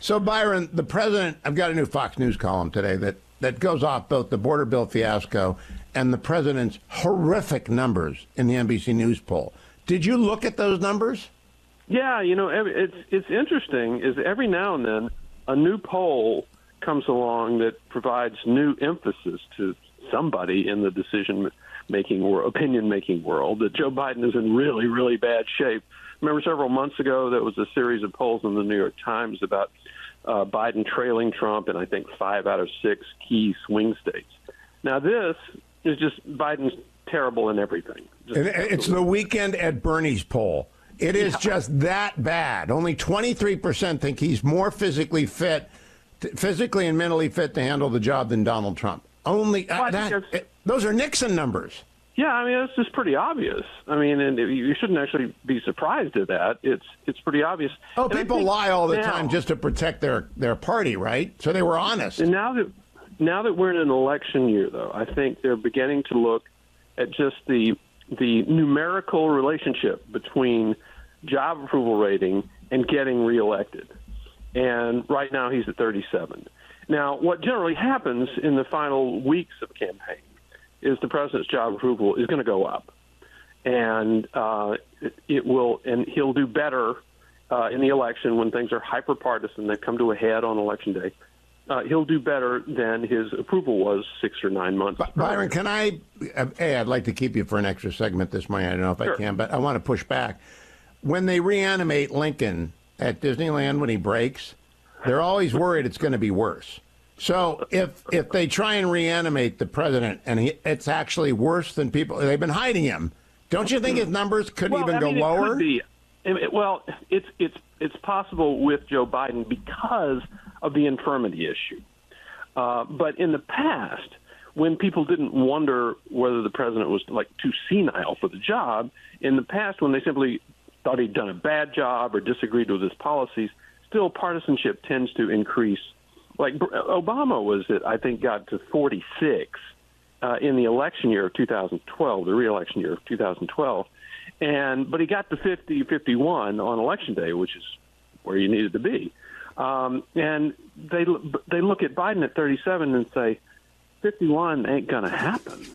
So, Byron, the president, I've got a new Fox News column today that goes off both the border bill fiasco and the president's horrific numbers in the NBC News poll. Did you look at those numbers? Yeah, it's interesting is every now and then a new poll comes along that provides new emphasis to somebody in the decision-making or opinion-making world that Joe Biden is in really, really bad shape. Remember several months ago there was a series of polls in the New York Times about Biden trailing Trump in, I think, 5 out of 6 key swing states. Now this is just Biden's terrible in everything. It's the Weekend at Bernie's poll. It is just that bad. Only 23% think he's more physically and mentally fit to handle the job than Donald Trump. Those are Nixon numbers. Yeah, I mean, it's just pretty obvious. I mean, and you shouldn't actually be surprised at that. It's pretty obvious. Oh, people lie all the time just to protect their party, right? So they were honest. And now that we're in an election year, though, I think they're beginning to look at just the numerical relationship between job approval rating and getting reelected. And right now he's at 37. Now, what generally happens in the final weeks of campaign is the president's job approval is going to go up, and he'll do better in the election when things are hyper-partisan. They come to a head on election day. He'll do better than his approval was 6 or 9 months. Byron, can I'd like to keep you for an extra segment this morning. I don't know if I can, but I want to push back. When they reanimate Lincoln at Disneyland when he breaks, they're always worried it's going to be worse. So if they try and reanimate the president and it's actually worse than people, they've been hiding him. Don't you think his numbers could go lower? It could be. It's possible with Joe Biden because of the infirmity issue. But in the past, when people didn't wonder whether the president was too senile for the job, in the past when they simply thought he'd done a bad job or disagreed with his policies, still partisanship tends to increase. Like Obama got to 46 in the election year of 2012, the re-election year of 2012, but he got to 51 on election day, which is where you needed to be. And they look at Biden at 37 and say, 51 ain't going to happen.